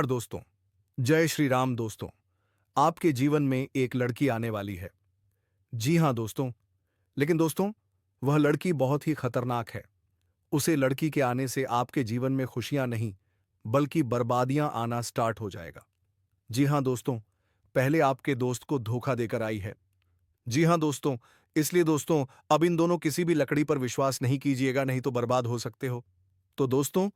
और दोस्तों, जय श्री राम दोस्तों। आपके जीवन में एक लड़की आने वाली है। जी हाँ दोस्तों, लेकिन दोस्तों, वह लड़की बहुत ही खतरनाक है। उसे लड़की के आने से आपके जीवन में खुशियां नहीं, बल्कि बर्बादियां आना स्टार्ट हो जाएगा। जी हाँ दोस्तों, पहले आपके दोस्त को धोखा देकर आई है। जी हाँ दोस्तों, इसलिए दोस्तों, अब इन दोनों किसी भी लकड़ी पर विश्वास नहीं कीजिएगा, नहीं तो बर्बाद हो सकते हो। तो दोस्तों,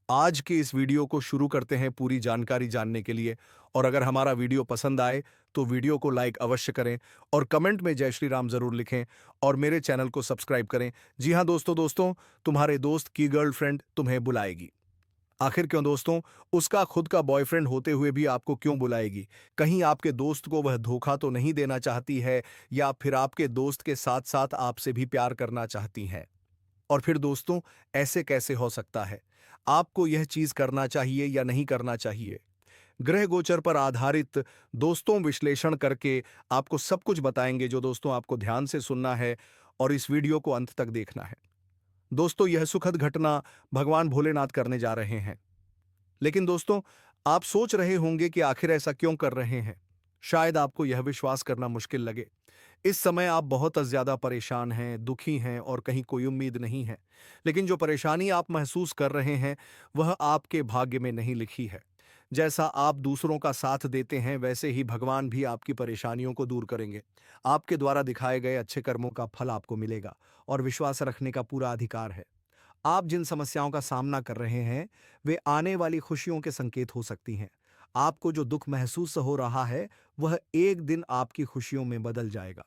आज के इस वीडियो को शुरू करते हैं पूरी जानकारी जानने के लिए। और अगर हमारा वीडियो पसंद आए तो वीडियो को लाइक अवश्य करें और कमेंट में जय श्री राम जरूर लिखें और मेरे चैनल को सब्सक्राइब करें। जी हाँ दोस्तों, तुम्हारे दोस्त की गर्लफ्रेंड तुम्हें बुलाएगी। आखिर क्यों दोस्तों? उसका खुद का बॉयफ्रेंड होते हुए भी आपको क्यों बुलाएगी? कहीं आपके दोस्त को वह धोखा तो नहीं देना चाहती है, या फिर आपके दोस्त के साथ साथ आपसे भी प्यार करना चाहती हैं? और फिर दोस्तों, ऐसे कैसे हो सकता है? आपको यह चीज करना चाहिए या नहीं करना चाहिए? ग्रह गोचर पर आधारित दोस्तों विश्लेषण करके आपको सब कुछ बताएंगे, जो दोस्तों आपको ध्यान से सुनना है और इस वीडियो को अंत तक देखना है। दोस्तों, यह सुखद घटना भगवान भोलेनाथ करने जा रहे हैं। लेकिन दोस्तों, आप सोच रहे होंगे कि आखिर ऐसा क्यों कर रहे हैं। शायद आपको यह विश्वास करना मुश्किल लगे। इस समय आप बहुत ज्यादा परेशान हैं, दुखी हैं और कहीं कोई उम्मीद नहीं है। लेकिन जो परेशानी आप महसूस कर रहे हैं, वह आपके भाग्य में नहीं लिखी है। जैसा आप दूसरों का साथ देते हैं, वैसे ही भगवान भी आपकी परेशानियों को दूर करेंगे। आपके द्वारा दिखाए गए अच्छे कर्मों का फल आपको मिलेगा और विश्वास रखने का पूरा अधिकार है। आप जिन समस्याओं का सामना कर रहे हैं, वे आने वाली खुशियों के संकेत हो सकती हैं। आपको जो दुख महसूस हो रहा है, वह एक दिन आपकी खुशियों में बदल जाएगा।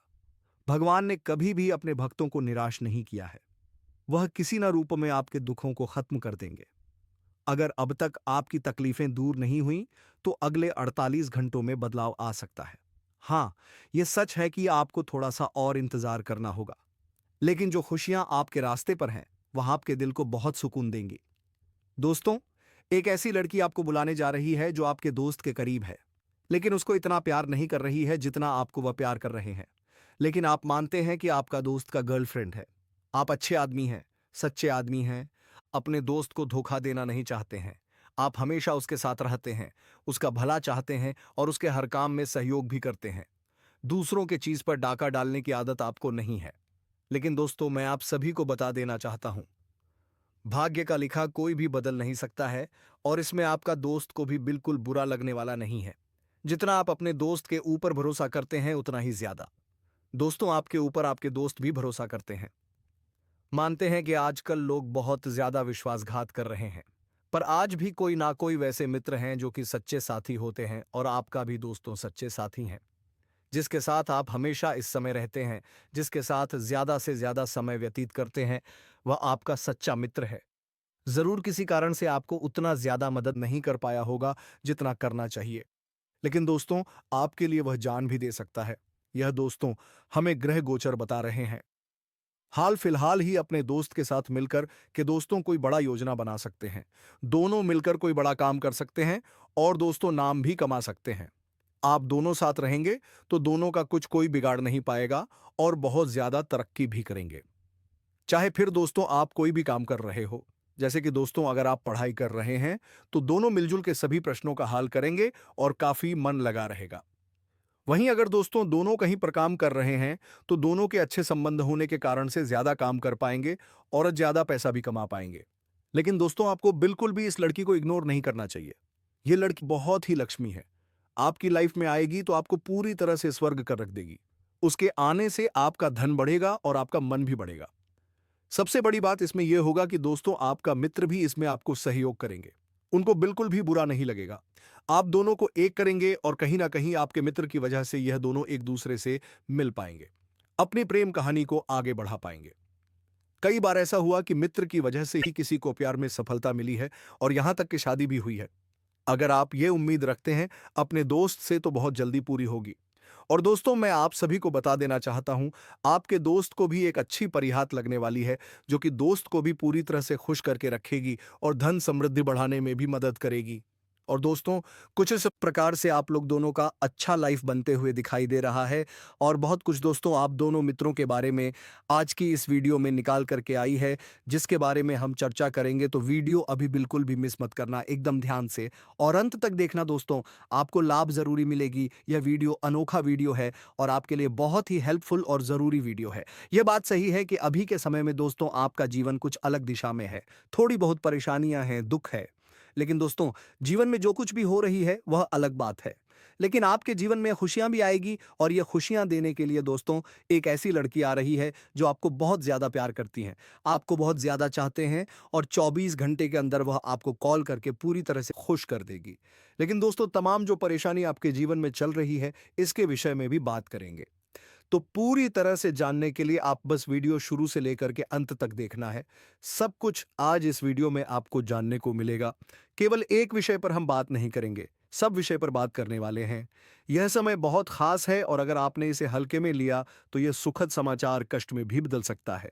भगवान ने कभी भी अपने भक्तों को निराश नहीं किया है। वह किसी न रूप में आपके दुखों को खत्म कर देंगे। अगर अब तक आपकी तकलीफें दूर नहीं हुई, तो अगले 48 घंटों में बदलाव आ सकता है। हाँ, यह सच है कि आपको थोड़ा सा और इंतजार करना होगा। लेकिन जो खुशियां आपके रास्ते पर हैं, वह आपके दिल को बहुत सुकून देंगी। दोस्तों, एक ऐसी लड़की आपको बुलाने जा रही है जो आपके दोस्त के करीब है, लेकिन उसको इतना प्यार नहीं कर रही है जितना आपको वह प्यार कर रहे हैं। लेकिन आप मानते हैं कि आपका दोस्त का गर्लफ्रेंड है। आप अच्छे आदमी हैं, सच्चे आदमी हैं, अपने दोस्त को धोखा देना नहीं चाहते हैं। आप हमेशा उसके साथ रहते हैं, उसका भला चाहते हैं और उसके हर काम में सहयोग भी करते हैं। दूसरों के चीज पर डाका डालने की आदत आपको नहीं है। लेकिन दोस्तों, मैं आप सभी को बता देना चाहता हूं, भाग्य का लिखा कोई भी बदल नहीं सकता है और इसमें आपका दोस्त को भी बिल्कुल बुरा लगने वाला नहीं है। जितना आप अपने दोस्त के ऊपर भरोसा करते हैं, उतना ही ज्यादा दोस्तों आपके ऊपर आपके दोस्त भी भरोसा करते हैं। मानते हैं कि आजकल लोग बहुत ज्यादा विश्वासघात कर रहे हैं, पर आज भी कोई ना कोई वैसे मित्र हैं जो कि सच्चे साथी होते हैं, और आपका भी दोस्तों सच्चे साथी हैं। जिसके साथ आप हमेशा इस समय रहते हैं, जिसके साथ ज्यादा से ज्यादा समय व्यतीत करते हैं, वह आपका सच्चा मित्र है। जरूर किसी कारण से आपको उतना ज्यादा मदद नहीं कर पाया होगा जितना करना चाहिए, लेकिन दोस्तों, आपके लिए वह जान भी दे सकता है। यह दोस्तों हमें ग्रह गोचर बता रहे हैं। हाल फिलहाल ही अपने दोस्त के साथ मिलकर के दोस्तों कोई बड़ा योजना बना सकते हैं। दोनों मिलकर कोई बड़ा काम कर सकते हैं और दोस्तों नाम भी कमा सकते हैं। आप दोनों साथ रहेंगे तो दोनों का कुछ कोई बिगाड़ नहीं पाएगा और बहुत ज्यादा तरक्की भी करेंगे। चाहे फिर दोस्तों आप कोई भी काम कर रहे हो, जैसे कि दोस्तों अगर आप पढ़ाई कर रहे हैं, तो दोनों मिलजुल के सभी प्रश्नों का हल करेंगे और काफी मन लगा रहेगा। वहीं अगर दोस्तों दोनों कहीं पर काम कर रहे हैं, तो दोनों के अच्छे संबंध होने के कारण से ज्यादा काम कर पाएंगे और ज्यादा पैसा भी कमा पाएंगे। लेकिन दोस्तों, आपको बिल्कुल भी इस लड़की को इग्नोर नहीं करना चाहिए। ये लड़की बहुत ही लक्ष्मी है। आपकी लाइफ में आएगी तो आपको पूरी तरह से स्वर्ग कर रख देगी। उसके आने से आपका धन बढ़ेगा और आपका मन भी बढ़ेगा। सबसे बड़ी बात इसमें यह होगा कि दोस्तों आपका मित्र भी इसमें आपको सहयोग करेंगे। उनको बिल्कुल भी बुरा नहीं लगेगा। आप दोनों को एक करेंगे और कहीं ना कहीं आपके मित्र की वजह से यह दोनों एक दूसरे से मिल पाएंगे, अपनी प्रेम कहानी को आगे बढ़ा पाएंगे। कई बार ऐसा हुआ कि मित्र की वजह से ही किसी को प्यार में सफलता मिली है और यहां तक कि शादी भी हुई है। अगर आप ये उम्मीद रखते हैं अपने दोस्त से, तो बहुत जल्दी पूरी होगी। और दोस्तों, मैं आप सभी को बता देना चाहता हूं, आपके दोस्त को भी एक अच्छी परिहात लगने वाली है, जो कि दोस्त को भी पूरी तरह से खुश करके रखेगी और धन समृद्धि बढ़ाने में भी मदद करेगी। और दोस्तों, कुछ इस प्रकार से आप लोग दोनों का अच्छा लाइफ बनते हुए दिखाई दे रहा है। और बहुत कुछ दोस्तों आप दोनों मित्रों के बारे में आज की इस वीडियो में निकाल करके आई है, जिसके बारे में हम चर्चा करेंगे। तो वीडियो अभी बिल्कुल भी मिस मत करना, एकदम ध्यान से और अंत तक देखना दोस्तों। आपको लाभ ज़रूरी मिलेगी। यह वीडियो अनोखा वीडियो है और आपके लिए बहुत ही हेल्पफुल और ज़रूरी वीडियो है। यह बात सही है कि अभी के समय में दोस्तों आपका जीवन कुछ अलग दिशा में है। थोड़ी बहुत परेशानियां हैं, दुख है। लेकिन दोस्तों, जीवन में जो कुछ भी हो रही है वह अलग बात है। लेकिन आपके जीवन में खुशियां भी आएगी और ये खुशियां देने के लिए दोस्तों एक ऐसी लड़की आ रही है जो आपको बहुत ज़्यादा प्यार करती है, आपको बहुत ज़्यादा चाहते हैं और 24 घंटे के अंदर वह आपको कॉल करके पूरी तरह से खुश कर देगी। लेकिन दोस्तों, तमाम जो परेशानी आपके जीवन में चल रही है, इसके विषय में भी बात करेंगे। तो पूरी तरह से जानने के लिए आप बस वीडियो शुरू से लेकर के अंत तक देखना है। सब कुछ आज इस वीडियो में आपको जानने को मिलेगा। केवल एक विषय पर हम बात नहीं करेंगे, सब विषय पर बात करने वाले हैं। यह समय बहुत खास है और अगर आपने इसे हल्के में लिया तो यह सुखद समाचार कष्ट में भी बदल सकता है।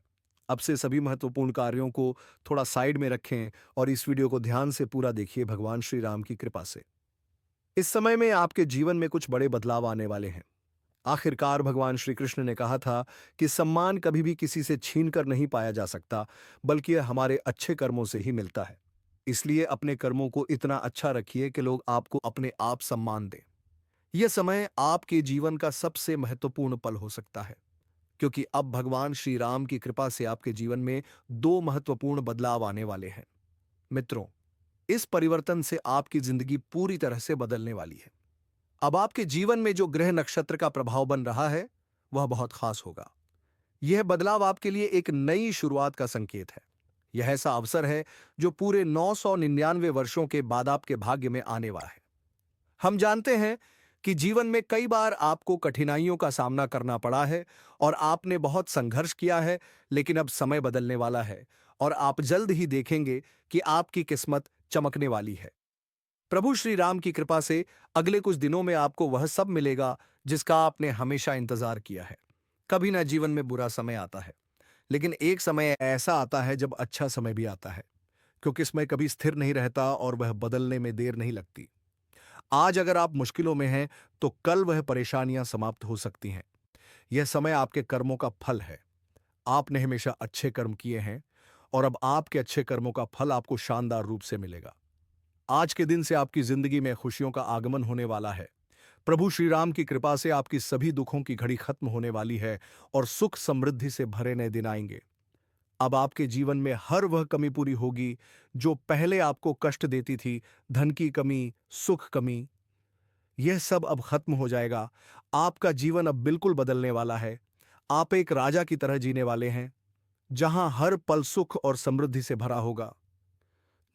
अब से सभी महत्वपूर्ण कार्यों को थोड़ा साइड में रखें और इस वीडियो को ध्यान से पूरा देखिए भगवान श्री राम की कृपा से। इस समय में आपके जीवन में कुछ बड़े बदलाव आने वाले हैं। आखिरकार भगवान श्री कृष्ण ने कहा था कि सम्मान कभी भी किसी से छीन कर नहीं पाया जा सकता, बल्कि यह हमारे अच्छे कर्मों से ही मिलता है। इसलिए अपने कर्मों को इतना अच्छा रखिए कि लोग आपको अपने आप सम्मान दें। यह समय आपके जीवन का सबसे महत्वपूर्ण पल हो सकता है, क्योंकि अब भगवान श्री राम की कृपा से आपके जीवन में दो महत्वपूर्ण बदलाव आने वाले हैं। मित्रों, इस परिवर्तन से आपकी जिंदगी पूरी तरह से बदलने वाली है। अब आपके जीवन में जो ग्रह नक्षत्र का प्रभाव बन रहा है वह बहुत खास होगा। यह बदलाव आपके लिए एक नई शुरुआत का संकेत है। यह ऐसा अवसर है जो पूरे 999 वर्षों के बाद आपके भाग्य में आने वाला है। हम जानते हैं कि जीवन में कई बार आपको कठिनाइयों का सामना करना पड़ा है और आपने बहुत संघर्ष किया है, लेकिन अब समय बदलने वाला है और आप जल्द ही देखेंगे कि आपकी किस्मत चमकने वाली है। प्रभु श्री राम की कृपा से अगले कुछ दिनों में आपको वह सब मिलेगा जिसका आपने हमेशा इंतजार किया है। कभी ना जीवन में बुरा समय आता है, लेकिन एक समय ऐसा आता है जब अच्छा समय भी आता है, क्योंकि इसमें कभी स्थिर नहीं रहता और वह बदलने में देर नहीं लगती। आज अगर आप मुश्किलों में हैं, तो कल वह परेशानियां समाप्त हो सकती हैं। यह समय आपके कर्मों का फल है। आपने हमेशा अच्छे कर्म किए हैं और अब आपके अच्छे कर्मों का फल आपको शानदार रूप से मिलेगा। आज के दिन से आपकी जिंदगी में खुशियों का आगमन होने वाला है। प्रभु श्री राम की कृपा से आपकी सभी दुखों की घड़ी खत्म होने वाली है और सुख समृद्धि से भरे नए दिन आएंगे। अब आपके जीवन में हर वह कमी पूरी होगी जो पहले आपको कष्ट देती थी। धन की कमी, सुख कमी, यह सब अब खत्म हो जाएगा। आपका जीवन अब बिल्कुल बदलने वाला है। आप एक राजा की तरह जीने वाले हैं, जहां हर पल सुख और समृद्धि से भरा होगा।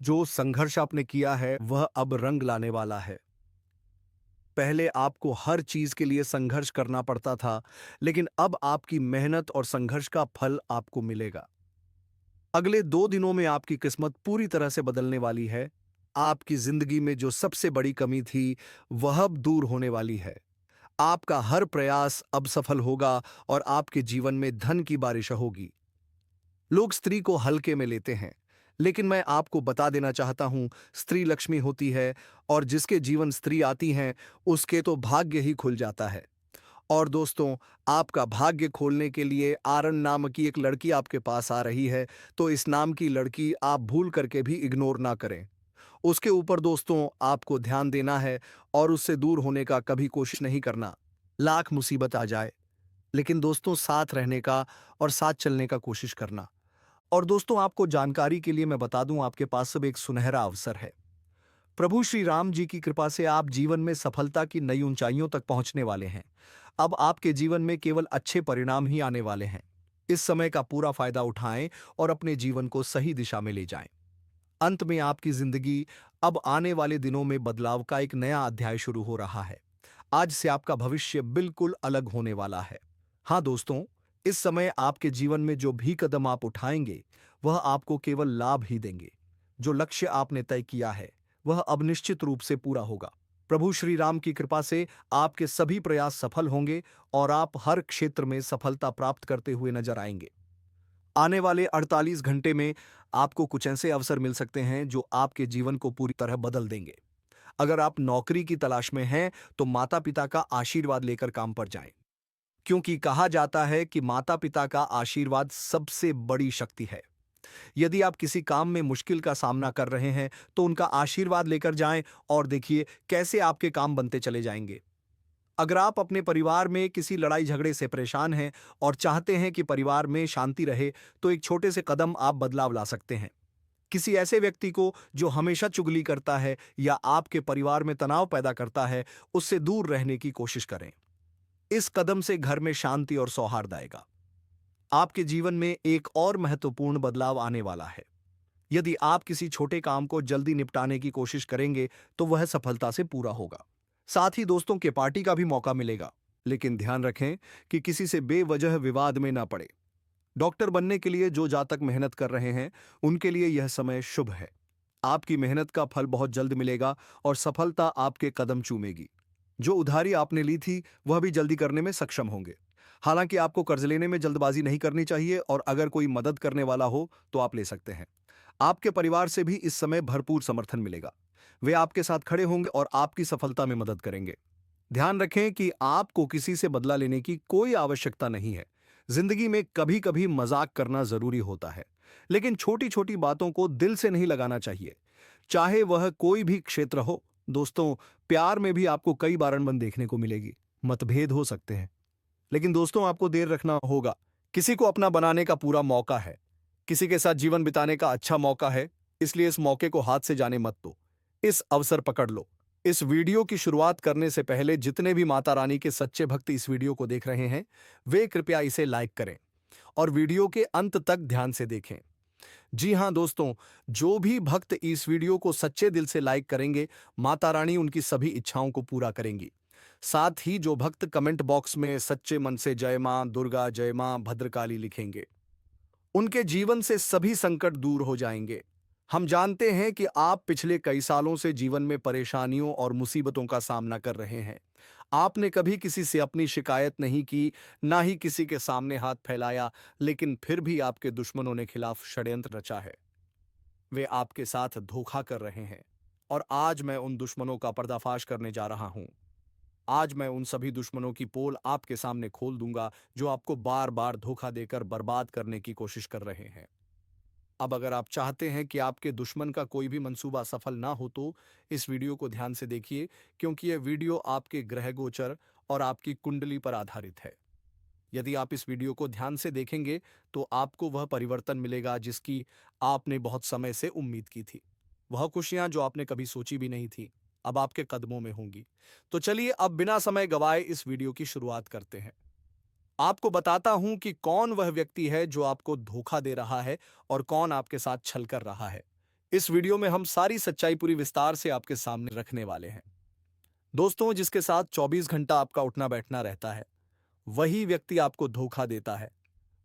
जो संघर्ष आपने किया है वह अब रंग लाने वाला है। पहले आपको हर चीज के लिए संघर्ष करना पड़ता था, लेकिन अब आपकी मेहनत और संघर्ष का फल आपको मिलेगा। अगले 2 दिनों में आपकी किस्मत पूरी तरह से बदलने वाली है। आपकी जिंदगी में जो सबसे बड़ी कमी थी वह अब दूर होने वाली है। आपका हर प्रयास अब सफल होगा और आपके जीवन में धन की बारिश होगी। लोग स्त्री को हल्के में लेते हैं, लेकिन मैं आपको बता देना चाहता हूं, स्त्री लक्ष्मी होती है और जिसके जीवन स्त्री आती हैं उसके तो भाग्य ही खुल जाता है। और दोस्तों, आपका भाग्य खोलने के लिए आरन नाम की एक लड़की आपके पास आ रही है, तो इस नाम की लड़की आप भूल करके भी इग्नोर ना करें। उसके ऊपर दोस्तों आपको ध्यान देना है और उससे दूर होने का कभी कोशिश नहीं करना। लाख मुसीबत आ जाए, लेकिन दोस्तों साथ रहने का और साथ चलने का कोशिश करना। और दोस्तों, आपको जानकारी के लिए मैं बता दूं, आपके पास अब एक सुनहरा अवसर है। प्रभु श्री राम जी की कृपा से आप जीवन में सफलता की नई ऊंचाइयों तक पहुंचने वाले हैं। अब आपके जीवन में केवल अच्छे परिणाम ही आने वाले हैं। इस समय का पूरा फायदा उठाएं और अपने जीवन को सही दिशा में ले जाएं। अंत में आपकी जिंदगी अब आने वाले दिनों में बदलाव का एक नया अध्याय शुरू हो रहा है। आज से आपका भविष्य बिल्कुल अलग होने वाला है। हाँ दोस्तों, इस समय आपके जीवन में जो भी कदम आप उठाएंगे वह आपको केवल लाभ ही देंगे। जो लक्ष्य आपने तय किया है वह अब निश्चित रूप से पूरा होगा। प्रभु श्री राम की कृपा से आपके सभी प्रयास सफल होंगे और आप हर क्षेत्र में सफलता प्राप्त करते हुए नजर आएंगे। आने वाले 48 घंटे में आपको कुछ ऐसे अवसर मिल सकते हैं जो आपके जीवन को पूरी तरह बदल देंगे। अगर आप नौकरी की तलाश में हैं तो माता पिता का आशीर्वाद लेकर काम पर जाएं, क्योंकि कहा जाता है कि माता पिता का आशीर्वाद सबसे बड़ी शक्ति है। यदि आप किसी काम में मुश्किल का सामना कर रहे हैं तो उनका आशीर्वाद लेकर जाएं और देखिए कैसे आपके काम बनते चले जाएंगे। अगर आप अपने परिवार में किसी लड़ाई झगड़े से परेशान हैं और चाहते हैं कि परिवार में शांति रहे, तो एक छोटे से कदम आप बदलाव ला सकते हैं। किसी ऐसे व्यक्ति को जो हमेशा चुगली करता है या आपके परिवार में तनाव पैदा करता है, उससे दूर रहने की कोशिश करें। इस कदम से घर में शांति और सौहार्द आएगा। आपके जीवन में एक और महत्वपूर्ण बदलाव आने वाला है। यदि आप किसी छोटे काम को जल्दी निपटाने की कोशिश करेंगे तो वह सफलता से पूरा होगा। साथ ही दोस्तों के पार्टी का भी मौका मिलेगा, लेकिन ध्यान रखें कि किसी से बेवजह विवाद में ना पड़े। डॉक्टर बनने के लिए जो जातक मेहनत कर रहे हैं उनके लिए यह समय शुभ है। आपकी मेहनत का फल बहुत जल्द मिलेगा और सफलता आपके कदम चूमेगी। जो उधारी आपने ली थी वह भी जल्दी करने में सक्षम होंगे। हालांकि आपको कर्ज लेने में जल्दबाजी नहीं करनी चाहिए और अगर कोई मदद करने वाला हो तो आप ले सकते हैं। आपके परिवार से भी इस समय भरपूर समर्थन मिलेगा। वे आपके साथ खड़े होंगे और आपकी सफलता में मदद करेंगे। ध्यान रखें कि आपको किसी से बदला लेने की कोई आवश्यकता नहीं है। जिंदगी में कभी कभी मजाक करना जरूरी होता है, लेकिन छोटी छोटी बातों को दिल से नहीं लगाना चाहिए, चाहे वह कोई भी क्षेत्र हो। दोस्तों, प्यार में भी आपको कई बार अनबन देखने को मिलेगी। मतभेद हो सकते हैं, लेकिन दोस्तों आपको देर रखना होगा। किसी को अपना बनाने का पूरा मौका है, किसी के साथ जीवन बिताने का अच्छा मौका है, इसलिए इस मौके को हाथ से जाने मत दो। इस अवसर पकड़ लो। इस वीडियो की शुरुआत करने से पहले जितने भी माता रानी के सच्चे भक्त इस वीडियो को देख रहे हैं, वे कृपया इसे लाइक करें और वीडियो के अंत तक ध्यान से देखें। जी हां दोस्तों, जो भी भक्त इस वीडियो को सच्चे दिल से लाइक करेंगे, माता रानी उनकी सभी इच्छाओं को पूरा करेंगी। साथ ही जो भक्त कमेंट बॉक्स में सच्चे मन से जय मां दुर्गा, जय मां भद्रकाली लिखेंगे, उनके जीवन से सभी संकट दूर हो जाएंगे। हम जानते हैं कि आप पिछले कई सालों से जीवन में परेशानियों और मुसीबतों का सामना कर रहे हैं। आपने कभी किसी से अपनी शिकायत नहीं की, ना ही किसी के सामने हाथ फैलाया, लेकिन फिर भी आपके दुश्मनों ने खिलाफ षड्यंत्र रचा है। वे आपके साथ धोखा कर रहे हैं और आज मैं उन दुश्मनों का पर्दाफाश करने जा रहा हूं। आज मैं उन सभी दुश्मनों की पोल आपके सामने खोल दूंगा जो आपको बार बार धोखा देकर बर्बाद करने की कोशिश कर रहे हैं। अब अगर आप चाहते हैं कि आपके दुश्मन का कोई भी मंसूबा सफल ना हो तो इस वीडियो को ध्यान से देखिए, क्योंकि यह वीडियो आपके ग्रह गोचर और आपकी कुंडली पर आधारित है। यदि आप इस वीडियो को ध्यान से देखेंगे तो आपको वह परिवर्तन मिलेगा जिसकी आपने बहुत समय से उम्मीद की थी। वह खुशियां जो आपने कभी सोची भी नहीं थी, अब आपके कदमों में होंगी। तो चलिए अब बिना समय गवाए इस वीडियो की शुरुआत करते हैं। आपको बताता हूं कि कौन वह व्यक्ति है जो आपको धोखा दे रहा है और कौन आपके साथ छल कर रहा है। इस वीडियो में हम सारी सच्चाई पूरी विस्तार से आपके सामने रखने वाले हैं। दोस्तों, जिसके साथ 24 घंटा आपका उठना बैठना रहता है, वही व्यक्ति आपको धोखा देता है।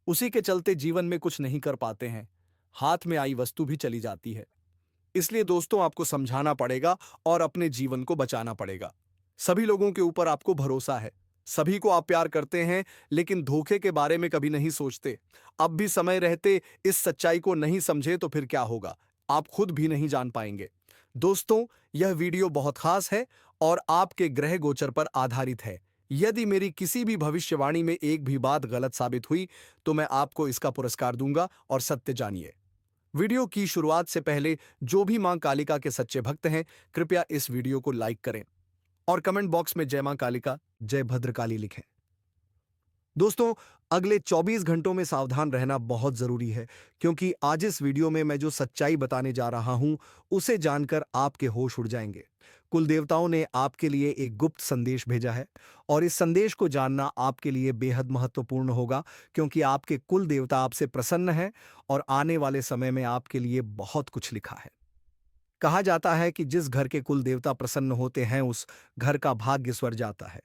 उसी के चलते जीवन में कुछ नहीं कर पाते हैं, हाथ में आई वस्तु भी चली जाती है। इसलिए दोस्तों आपको समझाना पड़ेगा और अपने जीवन को बचाना पड़ेगा। सभी लोगों के ऊपर आपको भरोसा है, सभी को आप प्यार करते हैं, लेकिन धोखे के बारे में कभी नहीं सोचते। अब भी समय रहते इस सच्चाई को नहीं समझे तो फिर क्या होगा, आप खुद भी नहीं जान पाएंगे। दोस्तों, यह वीडियो बहुत खास है और आपके ग्रह गोचर पर आधारित है। यदि मेरी किसी भी भविष्यवाणी में एक भी बात गलत साबित हुई तो मैं आपको इसका पुरस्कार दूंगा और सत्य जानिए। वीडियो की शुरुआत से पहले जो भी मां कालिका के सच्चे भक्त हैं, कृपया इस वीडियो को लाइक करें और कमेंट बॉक्स में जय मां कालिका, जय भद्रकाली लिखें। दोस्तों, अगले 24 घंटों में सावधान रहना बहुत जरूरी है, क्योंकि आज इस वीडियो में मैं जो सच्चाई बताने जा रहा हूं उसे जानकर आपके होश उड़ जाएंगे। कुल देवताओं ने आपके लिए एक गुप्त संदेश भेजा है और इस संदेश को जानना आपके लिए बेहद महत्वपूर्ण होगा, क्योंकि आपके कुल देवता आपसे प्रसन्न हैं और आने वाले समय में आपके लिए बहुत कुछ लिखा है। कहा जाता है कि जिस घर के कुल देवता प्रसन्न होते हैं उस घर का भाग्य स्वर जाता है।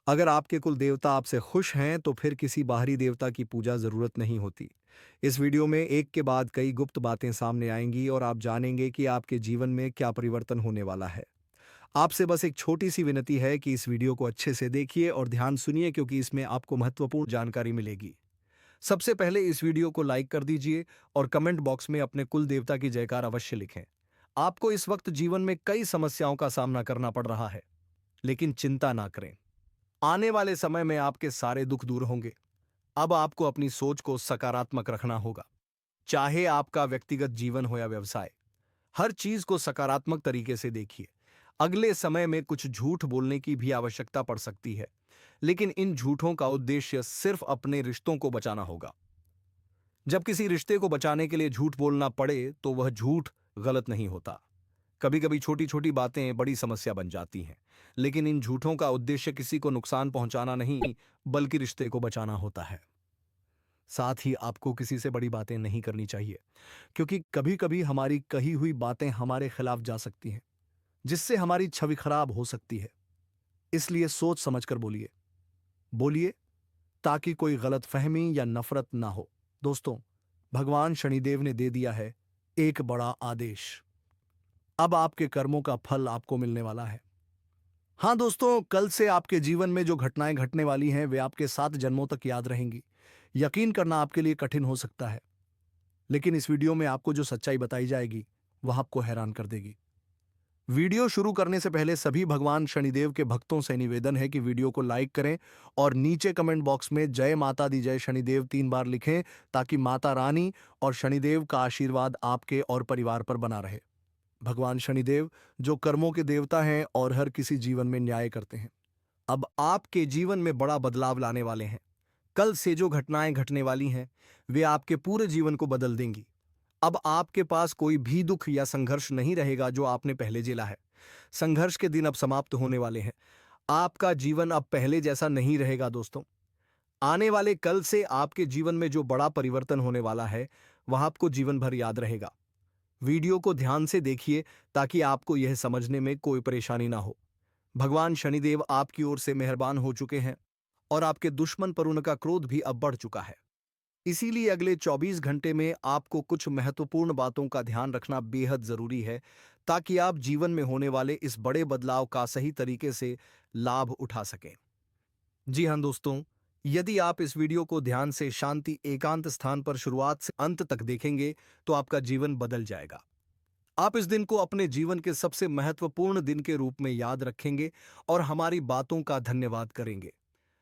अगर आपके कुल देवता आपसे खुश हैं तो फिर किसी बाहरी देवता की पूजा जरूरत नहीं होती। इस वीडियो में एक के बाद कई गुप्त बातें सामने आएंगी और आप जानेंगे कि आपके जीवन में क्या परिवर्तन होने वाला है। आपसे बस एक छोटी सी विनती है कि इस वीडियो को अच्छे से देखिए और ध्यान सुनिए, क्योंकि इसमें आपको महत्वपूर्ण जानकारी मिलेगी। सबसे पहले इस वीडियो को लाइक कर दीजिए और कमेंट बॉक्स में अपने कुल देवता की जयकार अवश्य लिखें। आपको इस वक्त जीवन में कई समस्याओं का सामना करना पड़ रहा है, लेकिन चिंता ना करें। आने वाले समय में आपके सारे दुख दूर होंगे। अब आपको अपनी सोच को सकारात्मक रखना होगा। चाहे आपका व्यक्तिगत जीवन हो या व्यवसाय, हर चीज को सकारात्मक तरीके से देखिए। अगले समय में कुछ झूठ बोलने की भी आवश्यकता पड़ सकती है, लेकिन इन झूठों का उद्देश्य सिर्फ अपने रिश्तों को बचाना होगा। जब किसी रिश्ते को बचाने के लिए झूठ बोलना पड़े तो वह झूठ गलत नहीं होता। कभी कभी छोटी छोटी बातें बड़ी समस्या बन जाती हैं, लेकिन इन झूठों का उद्देश्य किसी को नुकसान पहुंचाना नहीं, बल्कि रिश्ते को बचाना होता है। साथ ही आपको किसी से बड़ी बातें नहीं करनी चाहिए, क्योंकि कभी कभी हमारी कही हुई बातें हमारे खिलाफ जा सकती हैं, जिससे हमारी छवि खराब हो सकती है। इसलिए सोच समझकर बोलिए। बोलिए ताकि कोई गलतफहमी या नफरत ना हो। दोस्तों, भगवान शनिदेव ने दे दिया है एक बड़ा आदेश। अब आपके कर्मों का फल आपको मिलने वाला है। हाँ दोस्तों, कल से आपके जीवन में जो घटनाएं घटने वाली हैं वे आपके 7 जन्मों तक याद रहेंगी। यकीन करना आपके लिए कठिन हो सकता है, लेकिन इस वीडियो में आपको जो सच्चाई बताई जाएगी वह आपको हैरान कर देगी। वीडियो शुरू करने से पहले सभी भगवान शनिदेव के भक्तों से निवेदन है कि वीडियो को लाइक करें और नीचे कमेंट बॉक्स में जय माता दी जय शनिदेव 3 बार लिखें, ताकि माता रानी और शनिदेव का आशीर्वाद आपके और परिवार पर बना रहे। भगवान शनिदेव जो कर्मों के देवता हैं और हर किसी जीवन में न्याय करते हैं, अब आपके जीवन में बड़ा बदलाव लाने वाले हैं। कल से जो घटनाएं घटने वाली हैं वे आपके पूरे जीवन को बदल देंगी। अब आपके पास कोई भी दुख या संघर्ष नहीं रहेगा जो आपने पहले झेला है। संघर्ष के दिन अब समाप्त होने वाले हैं। आपका जीवन अब पहले जैसा नहीं रहेगा दोस्तों। आने वाले कल से आपके जीवन में जो बड़ा परिवर्तन होने वाला है वह आपको जीवन भर याद रहेगा। वीडियो को ध्यान से देखिए ताकि आपको यह समझने में कोई परेशानी ना हो। भगवान शनिदेव आपकी ओर से मेहरबान हो चुके हैं और आपके दुश्मन पर उनका क्रोध भी अब बढ़ चुका है। इसीलिए अगले 24 घंटे में आपको कुछ महत्वपूर्ण बातों का ध्यान रखना बेहद जरूरी है, ताकि आप जीवन में होने वाले इस बड़े बदलाव का सही तरीके से लाभ उठा सकें। जी हाँ दोस्तों, यदि आप इस वीडियो को ध्यान से शांति एकांत स्थान पर शुरुआत से अंत तक देखेंगे तो आपका जीवन बदल जाएगा। आप इस दिन को अपने जीवन के सबसे महत्वपूर्ण दिन के रूप में याद रखेंगे और हमारी बातों का धन्यवाद करेंगे।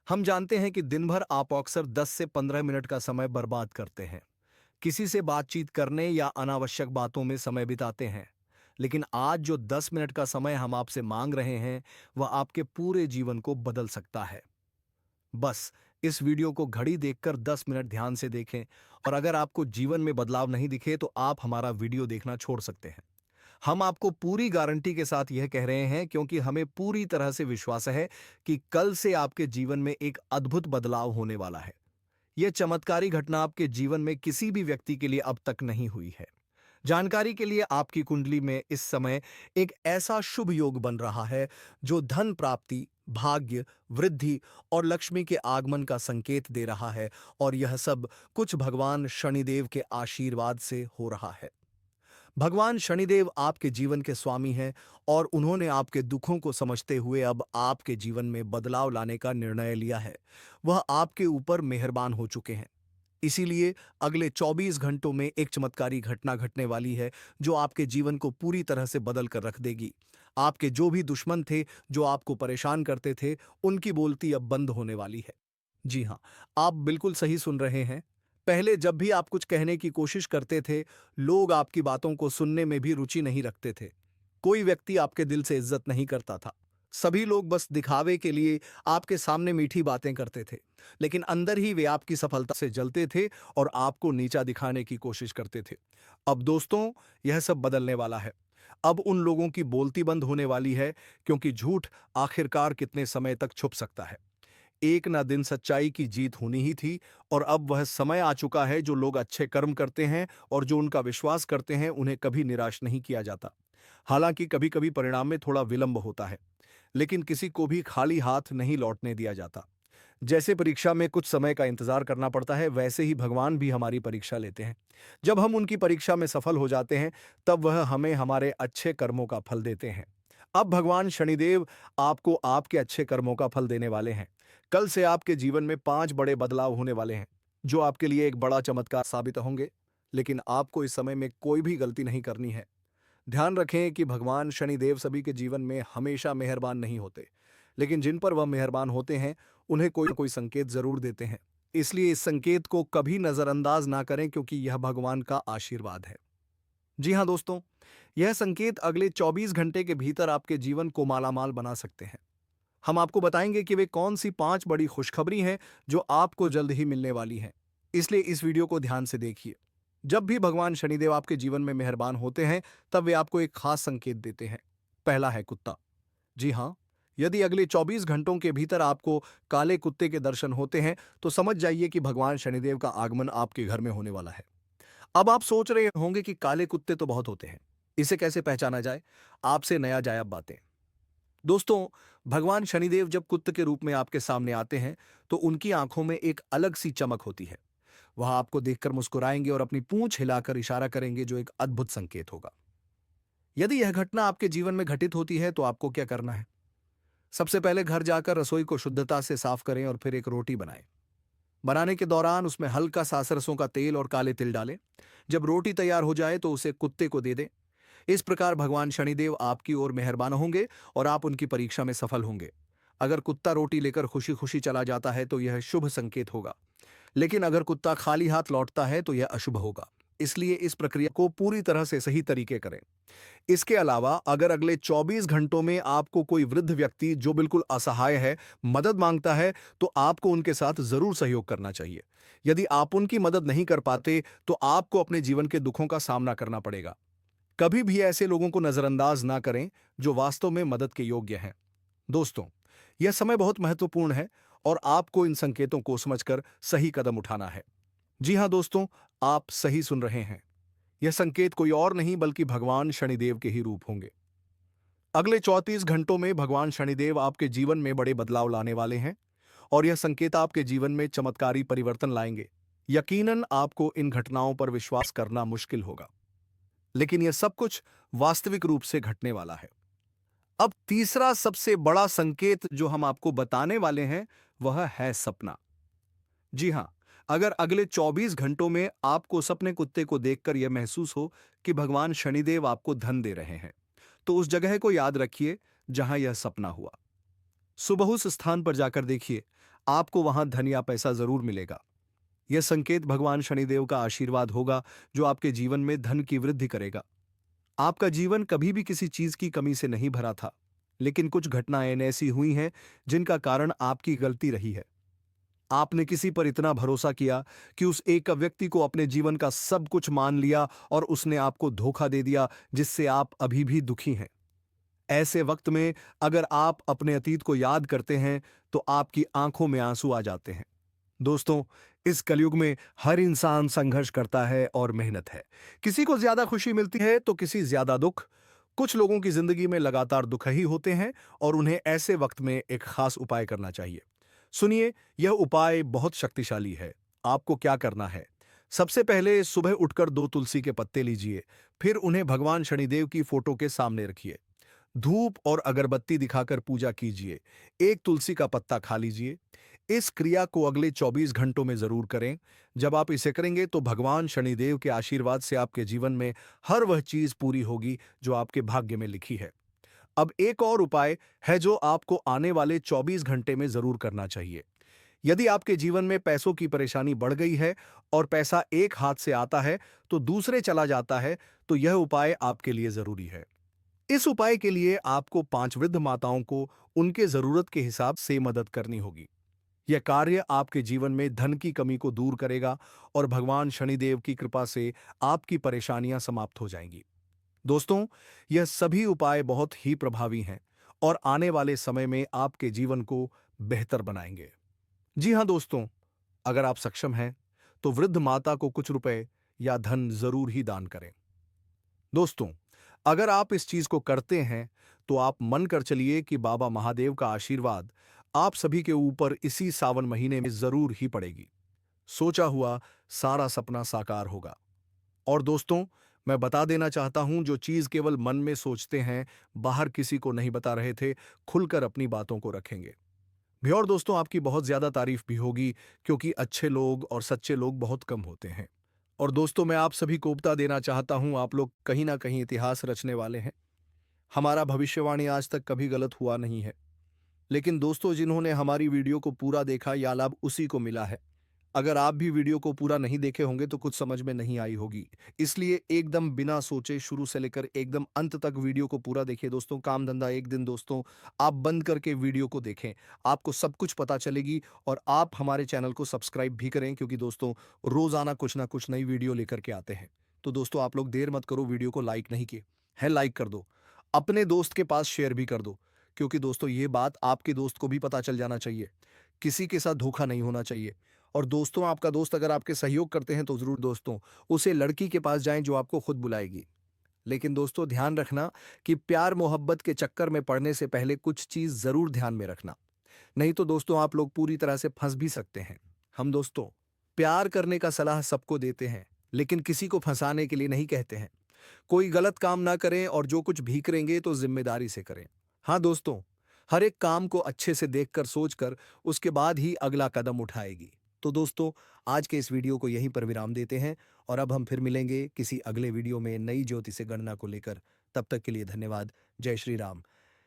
हम जानते हैं कि दिन भर आप अक्सर 10 से 15 मिनट का समय बर्बाद करते हैं, किसी से बातचीत करने या अनावश्यक बातों में समय बिताते हैं। लेकिन आज जो 10 मिनट का समय हम आपसे मांग रहे हैं वह आपके पूरे जीवन को बदल सकता है। बस इस वीडियो को घड़ी देखकर 10 मिनट ध्यान से देखें, और अगर आपको जीवन में बदलाव नहीं दिखे तो आप हमारा वीडियो देखना छोड़ सकते हैं। हम आपको पूरी गारंटी के साथ यह कह रहे हैं, क्योंकि हमें पूरी तरह से विश्वास है कि कल से आपके जीवन में एक अद्भुत बदलाव होने वाला है। यह चमत्कारी घटना आपके जीवन में किसी भी व्यक्ति के लिए अब तक नहीं हुई है। जानकारी के लिए, आपकी कुंडली में इस समय एक ऐसा शुभ योग बन रहा है जो धन प्राप्ति, भाग्य, वृद्धि और लक्ष्मी के आगमन का संकेत दे रहा है, और यह सब कुछ भगवान शनिदेव के आशीर्वाद से हो रहा है। भगवान शनिदेव आपके जीवन के स्वामी हैं और उन्होंने आपके दुखों को समझते हुए अब आपके जीवन में बदलाव लाने का निर्णय लिया है। वह आपके ऊपर मेहरबान हो चुके हैं। इसीलिए अगले 24 घंटों में एक चमत्कारी घटना घटने वाली है जो आपके जीवन को पूरी तरह से बदल कर रख देगी। आपके जो भी दुश्मन थे, जो आपको परेशान करते थे, उनकी बोलती अब बंद होने वाली है। जी हाँ, आप बिल्कुल सही सुन रहे हैं। पहले जब भी आप कुछ कहने की कोशिश करते थे, लोग आपकी बातों को सुनने में भी रुचि नहीं रखते थे। कोई व्यक्ति आपके दिल से इज्जत नहीं करता था। सभी लोग बस दिखावे के लिए आपके सामने मीठी बातें करते थे, लेकिन अंदर ही वे आपकी सफलता से जलते थे और आपको नीचा दिखाने की कोशिश करते थे। अब दोस्तों, यह सब बदलने वाला है। अब उन लोगों की बोलती बंद होने वाली है, क्योंकि झूठ आखिरकार कितने समय तक छुप सकता है। एक ना दिन सच्चाई की जीत होनी ही थी, और अब वह समय आ चुका है जो लोग अच्छे कर्म करते हैं और जो उनका विश्वास करते हैं उन्हें कभी निराश नहीं किया जाता। हालांकि कभी कभी परिणाम में थोड़ा विलंब होता है, लेकिन किसी को भी खाली हाथ नहीं लौटने दिया जाता। जैसे परीक्षा में कुछ समय का इंतजार करना पड़ता है, वैसे ही भगवान भी हमारी परीक्षा लेते हैं। जब हम उनकी परीक्षा में सफल हो जाते हैं तब वह हमें हमारे अच्छे कर्मों का फल देते हैं। अब भगवान शनिदेव आपको आपके अच्छे कर्मों का फल देने वाले हैं। कल से आपके जीवन में 5 बड़े बदलाव होने वाले हैं जो आपके लिए एक बड़ा चमत्कार साबित होंगे। लेकिन आपको इस समय में कोई भी गलती नहीं करनी है। ध्यान रखें कि भगवान शनिदेव सभी के जीवन में हमेशा मेहरबान नहीं होते, लेकिन जिन पर वह मेहरबान होते हैं, उन्हें कोई ना कोई संकेत जरूर देते हैं। इसलिए इस संकेत को कभी नजरअंदाज ना करें क्योंकि यह भगवान का आशीर्वाद है। जी हाँ दोस्तों, यह संकेत अगले 24 घंटे के भीतर आपके जीवन को मालामाल बना सकते हैं। हम आपको बताएंगे कि वे कौन सी 5 बड़ी खुशखबरी हैं जो आपको जल्द ही मिलने वाली हैं। इसलिए इस वीडियो को ध्यान से देखिए। जब भी भगवान शनिदेव आपके जीवन में मेहरबान होते हैं, तब वे आपको एक खास संकेत देते हैं। पहला है कुत्ता। जी हाँ, यदि अगले 24 घंटों के भीतर आपको काले कुत्ते के दर्शन होते हैं, तो समझ जाइए कि भगवान शनिदेव का आगमन आपके घर में होने वाला है। अब आप सोच रहे होंगे कि काले कुत्ते तो बहुत होते हैं, इसे कैसे पहचाना जाए? आपसे नया जायब बातें। दोस्तों, भगवान शनिदेव जब कुत्ते के रूप में आपके सामने आते हैं, तो उनकी आंखों में एक अलग सी चमक होती है। वह आपको देखकर मुस्कुराएंगे और अपनी पूंछ हिलाकर इशारा करेंगे, जो एक अद्भुत संकेत होगा। यदि यह घटना आपके जीवन में घटित होती है, तो आपको क्या करना है? सबसे पहले घर जाकर रसोई को शुद्धता से साफ करें और फिर एक रोटी बनाएं। बनाने के दौरान उसमें हल्का सा सरसों का तेल और काले तिल डालें। जब रोटी तैयार हो जाए, तो उसे कुत्ते को दे दें। इस प्रकार भगवान शनिदेव आपकी ओर मेहरबान होंगे और आप उनकी परीक्षा में सफल होंगे। अगर कुत्ता रोटी लेकर खुशी खुशी चला जाता है, तो यह शुभ संकेत होगा। लेकिन अगर कुत्ता खाली हाथ लौटता है, तो यह अशुभ होगा। इसलिए इस प्रक्रिया को पूरी तरह से सही तरीके करें। इसके अलावा अगर अगले 24 घंटों में आपको कोई वृद्ध व्यक्ति जो बिल्कुल असहाय है, मदद मांगता है, तो आपको उनके साथ जरूर सहयोग करना चाहिए। यदि आप उनकी मदद नहीं कर पाते, तो आपको अपने जीवन के दुखों का सामना करना पड़ेगा। कभी भी ऐसे लोगों को नजरअंदाज ना करें जो वास्तव में मदद के योग्य हैं। दोस्तों, यह समय बहुत महत्वपूर्ण है और आपको इन संकेतों को समझकर सही कदम उठाना है। जी हां दोस्तों, आप सही सुन रहे हैं। यह संकेत कोई और नहीं बल्कि भगवान शनिदेव के ही रूप होंगे। अगले 34 घंटों में भगवान शनिदेव आपके जीवन में बड़े बदलाव लाने वाले हैं और यह संकेत आपके जीवन में चमत्कारी परिवर्तन लाएंगे। यकीनन आपको इन घटनाओं पर विश्वास करना मुश्किल होगा, लेकिन यह सब कुछ वास्तविक रूप से घटने वाला है। अब तीसरा सबसे बड़ा संकेत जो हम आपको बताने वाले हैं, वह है सपना। जी हां, अगर अगले 24 घंटों में आपको सपने कुत्ते को देखकर यह महसूस हो कि भगवान शनिदेव आपको धन दे रहे हैं, तो उस जगह को याद रखिए जहां यह सपना हुआ। सुबह उस स्थान पर जाकर देखिए, आपको वहां धन या पैसा जरूर मिलेगा। यह संकेत भगवान शनिदेव का आशीर्वाद होगा, जो आपके जीवन में धन की वृद्धि करेगा। आपका जीवन कभी भी किसी चीज की कमी से नहीं भरा था, लेकिन कुछ घटनाएं ऐसी हुई हैं जिनका कारण आपकी गलती रही है। आपने किसी पर इतना भरोसा किया कि उस एक व्यक्ति को अपने जीवन का सब कुछ मान लिया और उसने आपको धोखा दे दिया, जिससे आप अभी भी दुखी हैं। ऐसे वक्त में अगर आप अपने अतीत को याद करते हैं, तो आपकी आंखों में आंसू आ जाते हैं। दोस्तों, इस कलयुग में हर इंसान संघर्ष करता है और मेहनत है। किसी को ज्यादा खुशी मिलती है तो किसी ज्यादा दुख। कुछ लोगों की जिंदगी में लगातार दुख ही होते हैं और उन्हें ऐसे वक्त में एक खास उपाय करना चाहिए। सुनिए, यह उपाय बहुत शक्तिशाली है। आपको क्या करना है? सबसे पहले सुबह उठकर 2 तुलसी के पत्ते लीजिए, फिर उन्हें भगवान शनिदेव की फोटो के सामने रखिए। धूप और अगरबत्ती दिखाकर पूजा कीजिए। एक तुलसी का पत्ता खा लीजिए। इस क्रिया को अगले 24 घंटों में जरूर करें। जब आप इसे करेंगे, तो भगवान शनिदेव के आशीर्वाद से आपके जीवन में हर वह चीज पूरी होगी जो आपके भाग्य में लिखी है। अब एक और उपाय है जो आपको आने वाले 24 घंटे में जरूर करना चाहिए। यदि आपके जीवन में पैसों की परेशानी बढ़ गई है और पैसा एक हाथ से आता है तो दूसरे चला जाता है, तो यह उपाय आपके लिए जरूरी है। इस उपाय के लिए आपको 5 वृद्ध माताओं को उनके जरूरत के हिसाब से मदद करनी होगी। यह कार्य आपके जीवन में धन की कमी को दूर करेगा और भगवान शनिदेव की कृपा से आपकी परेशानियां समाप्त हो जाएंगी। दोस्तों, यह सभी उपाय बहुत ही प्रभावी हैं और आने वाले समय में आपके जीवन को बेहतर बनाएंगे। जी हां दोस्तों, अगर आप सक्षम हैं, तो वृद्ध माता को कुछ रुपए या धन जरूर ही दान करें। दोस्तों, अगर आप इस चीज को करते हैं, तो आप मन कर चलिए कि बाबा महादेव का आशीर्वाद आप सभी के ऊपर इसी सावन महीने में जरूर ही पड़ेगी। सोचा हुआ सारा सपना साकार होगा। और दोस्तों, मैं बता देना चाहता हूं, जो चीज केवल मन में सोचते हैं, बाहर किसी को नहीं बता रहे थे, खुलकर अपनी बातों को रखेंगे भी। और दोस्तों, आपकी बहुत ज्यादा तारीफ भी होगी, क्योंकि अच्छे लोग और सच्चे लोग बहुत कम होते हैं। और दोस्तों, मैं आप सभी को उपता देना चाहता हूं, आप लोग कहीं ना कहीं इतिहास रचने वाले हैं। हमारा भविष्यवाणी आज तक कभी गलत हुआ नहीं है। लेकिन दोस्तों, जिन्होंने हमारी वीडियो को पूरा देखा या लाभ उसी को मिला है। अगर आप भी वीडियो को पूरा नहीं देखे होंगे तो कुछ समझ में नहीं आई होगी। इसलिए एकदम बिना सोचे शुरू से लेकर एकदम अंत तक वीडियो को पूरा देखिए दोस्तों। काम धंधा एक दिन दोस्तों आप बंद करके वीडियो को देखें, आपको सब कुछ पता चलेगी। और आप हमारे चैनल को सब्सक्राइब भी करें, क्योंकि दोस्तों रोजाना कुछ ना कुछ नई वीडियो लेकर के आते हैं। तो दोस्तों, आप लोग देर मत करो, वीडियो को लाइक नहीं किए है लाइक कर दो, अपने दोस्त के पास शेयर भी कर दो। क्योंकि दोस्तों ये बात आपके दोस्त को भी पता चल जाना चाहिए, किसी के साथ धोखा नहीं होना चाहिए। और दोस्तों, आपका दोस्त अगर आपके सहयोग करते हैं तो ज़रूर दोस्तों उसे लड़की के पास जाएं जो आपको खुद बुलाएगी। लेकिन दोस्तों ध्यान रखना कि प्यार मोहब्बत के चक्कर में पड़ने से पहले कुछ चीज़ ज़रूर ध्यान में रखना, नहीं तो दोस्तों आप लोग पूरी तरह से फंस भी सकते हैं। हम दोस्तों प्यार करने का सलाह सबको देते हैं, लेकिन किसी को फंसाने के लिए नहीं कहते हैं। कोई गलत काम ना करें और जो कुछ भी करेंगे तो जिम्मेदारी से करें। हाँ दोस्तों, हर एक काम को अच्छे से देखकर सोचकर उसके बाद ही अगला कदम उठाएगी। तो दोस्तों, आज के इस वीडियो को यहीं पर विराम देते हैं और अब हम फिर मिलेंगे किसी अगले वीडियो में नई ज्योति से गणना को लेकर। तब तक के लिए धन्यवाद। जय श्री राम।